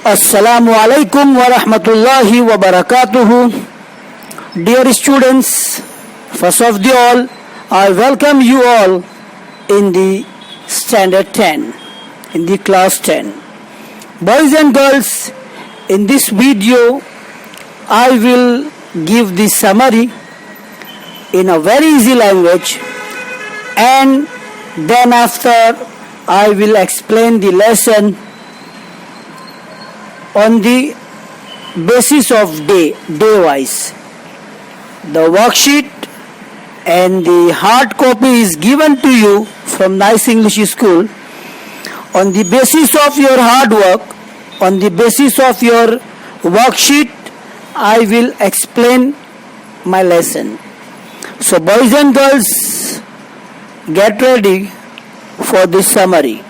Assalamu alaikum wa rahmatullahi wa barakatuhu. Dear students, first of all, I welcome you all in the standard 10, in the class 10. Boys and girls, in this video, I will give the summary in a very easy language, and then after I will explain the lesson on the basis of day wise. The worksheet and the hard copy is given to you from Nice English School. On the basis of your hard work, on the basis of your worksheet, I will explain my lesson. So boys and girls, get ready for this summary.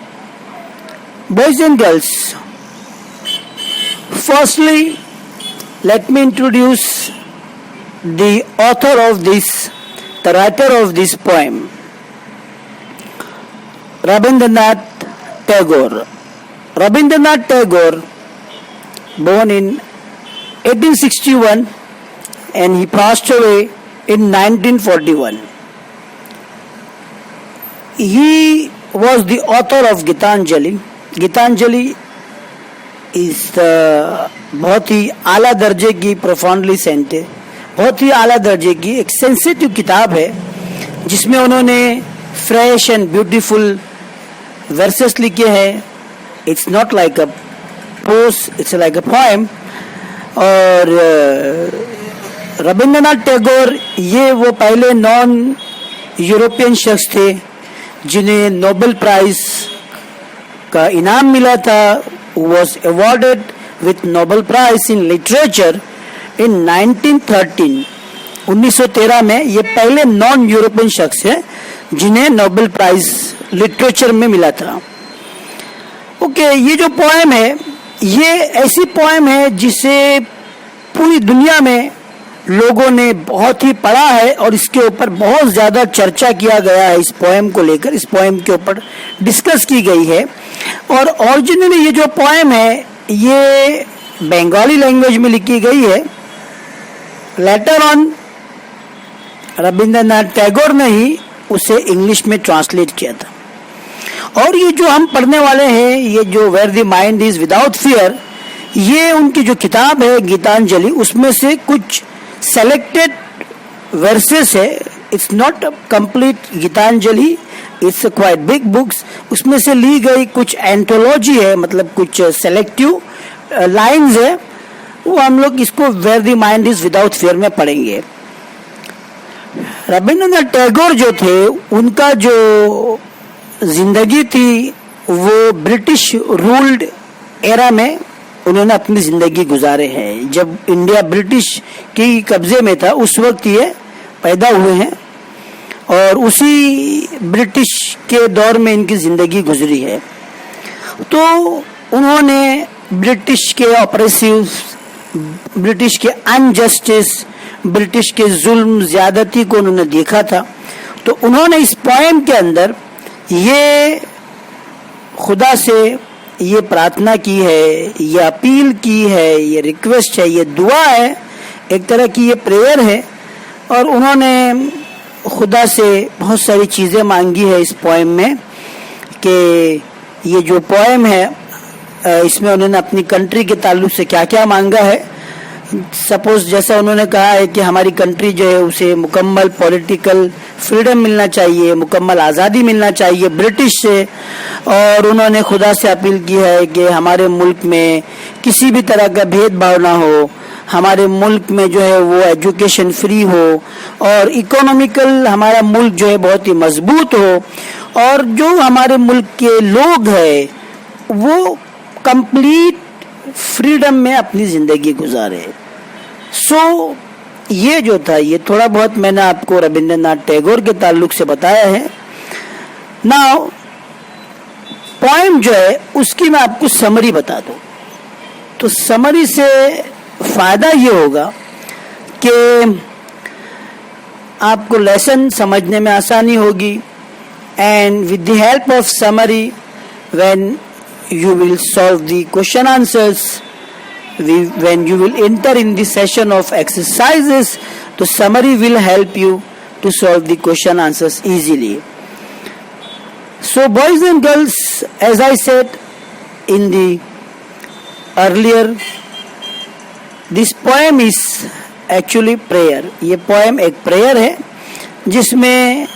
Boys and girls, firstly, let me introduce the author of this, the writer of this poem, Rabindranath Tagore. Rabindranath Tagore, born in 1861 and he passed away in 1941. He was the author of Gitanjali. Gitanjali इस बहुत ही आला दर्जे की profoundly Saint है, बहुत ही आला दर्जे की एक सेंसिटिव किताब है जिसमें उन्होंने फ्रेश एंड ब्यूटीफुल वर्सेस लिखे हैं. It's not like a pros, it's like a poem. और रविंद्रनाथ टैगोर ये वो पहले नॉन यूरोपियन शख्स थे जिन्हें नोबेल प्राइज का इनाम मिला था. was awarded with Nobel Prize in Literature in 1913. 1913 में ये पहले नॉन यूरोपियन शख्स है जिन्हें नोबेल प्राइज लिटरेचर में मिला था. ओके, ये जो पोएम है ये ऐसी पोएम है जिसे पूरी दुनिया में लोगों ने बहुत ही पढ़ा है और इसके ऊपर बहुत ज़्यादा चर्चा किया गया है. इस पोएम को लेकर, इस पोएम के ऊपर डिस्कस की गई है. और ओरिजिनली ये जो पोएम है ये बंगाली लैंग्वेज में लिखी गई है. लेटर ऑन रविंद्रनाथ टैगोर ने ही उसे इंग्लिश में ट्रांसलेट किया था. और ये जो हम पढ़ने वाले हैं, ये जो where the mind is without fear, ये उनकी जो किताब है गीतांजलि, उसमें से कुछ सेलेक्टेड वर्सेस है. It's not complete Gitanjali, it's quite big books. उसमें से ली गई कुछ एंथोलॉजी है, मतलब कुछ सेलेक्टिव लाइंस है, वो हम लोग इसको where the mind is without fear में पढ़ेंगे. रविंद्रनाथ टैगोर जो थे, उनका जो जिंदगी थी वो ब्रिटिश रूल्ड एरा में उन्होंने अपनी जिंदगी गुजारे हैं. जब इंडिया ब्रिटिश की कब्जे में था उस वक्त ये पैदा हुए हैं और उसी ब्रिटिश के दौर में इनकी जिंदगी गुजरी है. तो उन्होंने ब्रिटिश के ऑपरेसिव, ब्रिटिश के अनजस्टिस, ब्रिटिश के जुल्म ज्यादती को उन्होंने देखा था. तो उन्होंने इस पोएम के अंदर ये खुदा से ये प्रार्थना की है, ये अपील की है, ये रिक्वेस्ट है, ये दुआ है, एक तरह की ये प्रेयर है. और उन्होंने खुदा से बहुत सारी चीज़ें मांगी है इस पोएम में. कि ये जो पोएम है इसमें उन्होंने अपनी कंट्री के ताल्लुक से क्या क्या मांगा है. सपोज जैसा उन्होंने कहा है कि हमारी कंट्री जो है उसे मुकम्मल पॉलिटिकल फ्रीडम मिलना चाहिए, मुकम्मल आज़ादी मिलना चाहिए ब्रिटिश से. और उन्होंने खुदा से अपील की है कि हमारे मुल्क में किसी भी तरह का भेदभाव ना हो, हमारे मुल्क में जो है वो एजुकेशन फ्री हो और इकोनॉमिकल हमारा मुल्क जो है बहुत ही मजबूत हो और जो हमारे मुल्क के लोग हैं वो कंप्लीट फ्रीडम में अपनी ज़िंदगी गुजारे. सो ये जो था ये थोड़ा बहुत मैंने आपको रविंद्रनाथ टैगोर के ताल्लुक से बताया है. नाउ पोएम जो है उसकी मैं आपको समरी बता दूं. तो समरी से फ़ायदा ये होगा कि आपको लेसन समझने में आसानी होगी. And with the help of summary, when you will solve the question answers. When you will enter in the session of exercises, the summary will help you to solve the question answers easily. So boys and girls, as I said in the earlier, this poem is actually prayer. ये poem एक prayer है जिसमें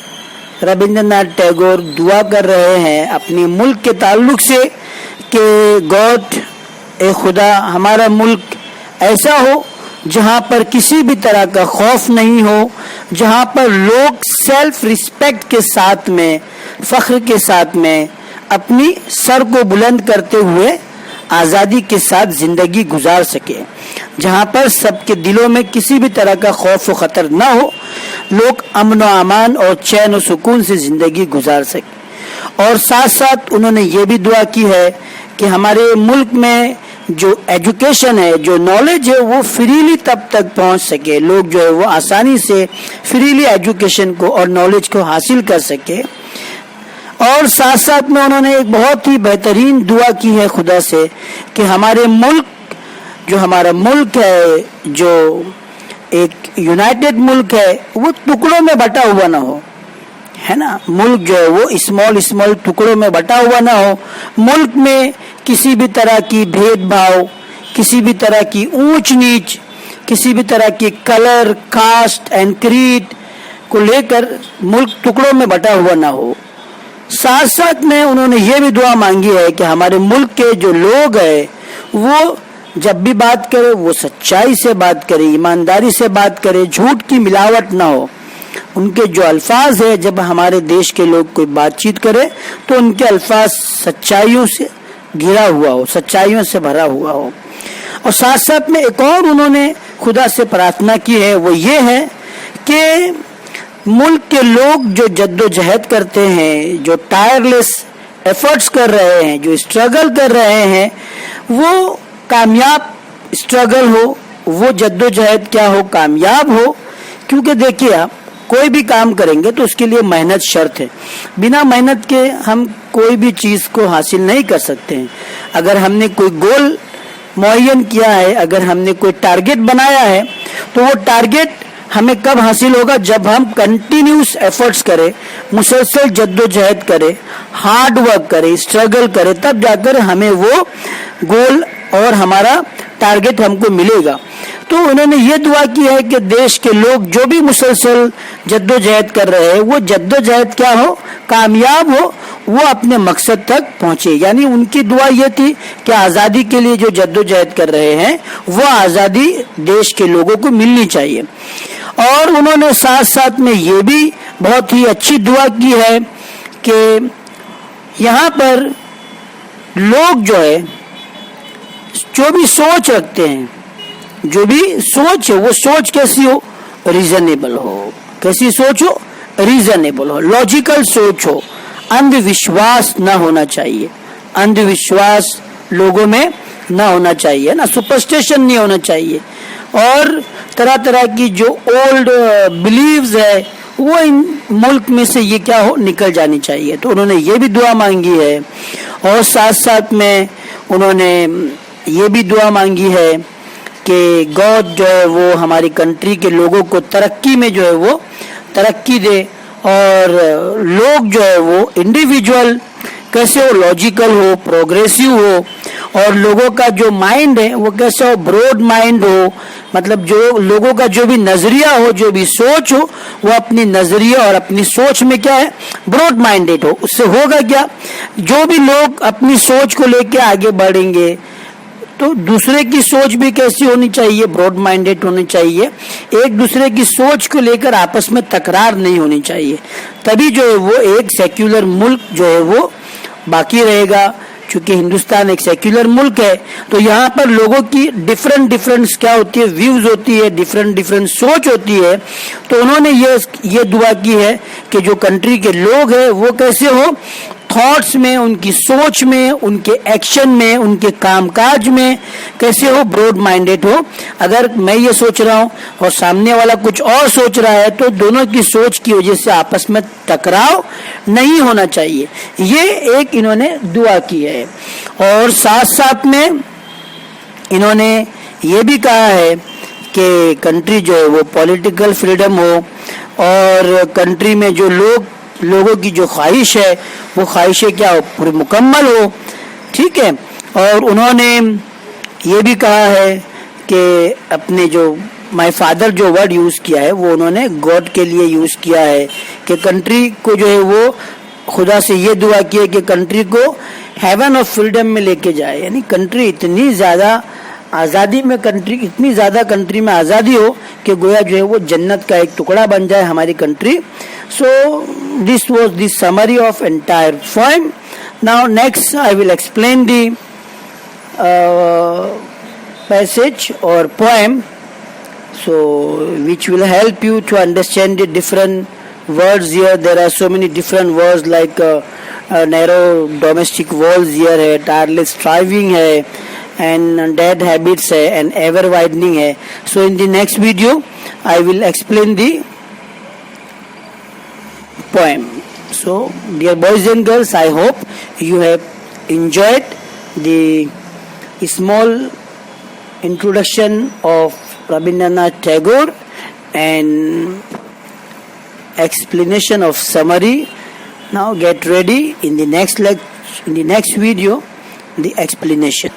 रविंद्रनाथ टैगोर दुआ कर रहे हैं अपने मुल्क के ताल्लुक से कि गॉड ए खुदा हमारा मुल्क ऐसा हो जहाँ पर किसी भी तरह का खौफ नहीं हो, जहाँ पर लोग सेल्फ रिस्पेक्ट के साथ में, फख्र के साथ में अपनी सर को बुलंद करते हुए आज़ादी के साथ जिंदगी गुजार सके, जहाँ पर सबके दिलों में किसी भी तरह का खौफ व खतर ना हो, लोग अमन व अमान और चैन व सुकून से जिंदगी गुजार सके। और साथ साथ उन्होंने ये भी दुआ की है कि हमारे मुल्क में जो एजुकेशन है, जो नॉलेज है, वो फ्रीली तब तक पहुंच सके, लोग जो है वो आसानी से फ्रीली एजुकेशन को और नॉलेज को हासिल कर सके। और साथ साथ में उन्होंने एक बहुत ही बेहतरीन दुआ की है खुदा से कि हमारे मुल्क, जो हमारा मुल्क है, जो एक यूनाइटेड मुल्क है, वो टुकड़ों में बटा हुआ ना हो, है ना। मुल्क जो है वो स्मॉल टुकड़ों में बटा हुआ ना हो। मुल्क में किसी भी तरह की भेदभाव, किसी भी तरह की ऊंच नीच, किसी भी तरह की कलर, कास्ट एंड क्रीड को लेकर मुल्क टुकड़ों में बटा हुआ ना हो। साथ साथ में उन्होंने ये भी दुआ मांगी है कि हमारे मुल्क के जो लोग हैं वो जब भी बात करे वो सच्चाई से बात करे, ईमानदारी से बात करे, झूठ की मिलावट ना हो। उनके जो अल्फाज है, जब हमारे देश के लोग कोई बातचीत करे तो उनके अल्फाज सच्चाइयों से घिरा हुआ हो, सच्चाइयों से भरा हुआ हो। और साथ साथ में एक और उन्होंने खुदा से प्रार्थना की है, वो ये है कि मुल्क के लोग जो जद्दोजहद करते हैं, जो टायरलेस एफर्ट्स कर रहे हैं, जो स्ट्रगल कर रहे हैं, वो कामयाब स्ट्रगल हो, वो जद्दोजहद क्या हो, कामयाब हो। क्योंकि देखिए आप कोई भी काम करेंगे तो उसके लिए मेहनत शर्त है, बिना मेहनत के हम कोई भी चीज को हासिल नहीं कर सकते हैं। अगर हमने कोई गोल मुअय्यन किया है, अगर हमने कोई टारगेट बनाया है, तो वो टारगेट हमें कब हासिल होगा, जब हम कंटिन्यूस एफर्ट्स करें, मुसलसल जद्दोजहद करें, हार्ड वर्क करें, स्ट्रगल करें, तब जाकर हमें वो गोल और हमारा टारगेट हमको मिलेगा। तो उन्होंने ये दुआ की है कि देश के लोग जो भी मुसलसल जद्दोजहद कर रहे हैं, वो जद्दोजहद क्या हो, कामयाब हो, वो अपने मकसद तक पहुंचे। यानी उनकी दुआ ये थी कि आज़ादी के लिए जो जद्दोजहद कर रहे हैं वो आज़ादी देश के लोगों को मिलनी चाहिए। और उन्होंने साथ साथ में ये भी बहुत ही अच्छी दुआ की है कि यहाँ पर लोग जो है, जो भी सोच रखते हैं, जो भी सोच है, वो सोच कैसी हो, रीजनेबल हो। कैसी सोच हो, रीजनेबल हो, लॉजिकल सोच हो। अंधविश्वास ना होना चाहिए, अंधविश्वास लोगों में ना होना चाहिए ना, सुपरस्टिशन नहीं होना चाहिए। और तरह तरह की जो ओल्ड बिलीव्स है वो इन मुल्क में से ये क्या हो, निकल जानी चाहिए। तो उन्होंने ये भी दुआ मांगी है। और साथ साथ में उन्होंने ये भी दुआ मांगी है कि गॉड जो है वो हमारी कंट्री के लोगों को तरक्की में जो है वो तरक्की दे, और लोग जो है वो इंडिविजुअल कैसे हो, लॉजिकल हो, प्रोग्रेसिव हो, और लोगों का जो माइंड है वो कैसे हो, ब्रॉड माइंड हो। मतलब जो लोगों का जो भी नजरिया हो, जो भी सोच हो, वो अपनी नजरिया और अपनी सोच में क्या है, ब्रॉड माइंडेड हो। उससे होगा क्या, जो भी लोग अपनी सोच को लेके आगे बढ़ेंगे तो दूसरे की सोच भी कैसी होनी चाहिए, ब्रॉड माइंडेड होनी चाहिए। एक दूसरे की सोच को लेकर आपस में तकरार नहीं होनी चाहिए, तभी जो है वो एक सेक्युलर मुल्क जो है वो बाकी रहेगा। चूंकि हिंदुस्तान एक सेक्युलर मुल्क है तो यहाँ पर लोगों की डिफरेंट क्या होती है, व्यूज होती है, डिफरेंट सोच होती है। तो उन्होंने ये दुआ की है कि जो कंट्री के लोग हैं वो कैसे हो, تھاٹس میں, ان کی سوچ میں, ان کے ایکشن میں, ان کے کام کاج میں کیسے ہو, براڈ مائنڈیڈ ہو. اگر میں یہ سوچ رہا ہوں اور سامنے والا کچھ اور سوچ رہا ہے تو دونوں کی سوچ کی وجہ سے آپس میں ٹکراؤ نہیں ہونا چاہیے. یہ ایک انہوں نے دعا کی ہے. اور ساتھ ساتھ میں انہوں نے یہ بھی کہا ہے کہ کنٹری جو ہے وہ پولیٹیکل فریڈم ہو, اور کنٹری میں جو لوگوں کی جو خواہش ہے وہ خواہشیں کیا ہو, پوری مکمل ہو. ٹھیک ہے. اور انہوں نے یہ بھی کہا ہے کہ اپنے جو مائی فادر جو ورڈ یوز کیا ہے وہ انہوں نے گاڈ کے لیے یوز کیا ہے کہ کنٹری کو جو ہے وہ خدا سے یہ دعا کی ہے کہ کنٹری کو ہیون آف فریڈم میں لے کے جائے. یعنی کنٹری اتنی زیادہ آزادی میں, اتنی زیادہ کنٹری میں آزادی ہو کہ گویا جو ہے وہ جنت کا ایک ٹکڑا بن جائے ہماری country. So this was the summary of entire poem. Now next I will explain the passage or poem, so which will help you to understand the different words here. There are so many different words like narrow domestic walls here hai, tireless striving hai, and dead habits hai, and ever widening hai. So in the next video I will explain the poem. So dear boys and girls, I hope you have enjoyed the small introduction of Rabindranath Tagore and explanation of summary. Now get ready in the next video the explanation.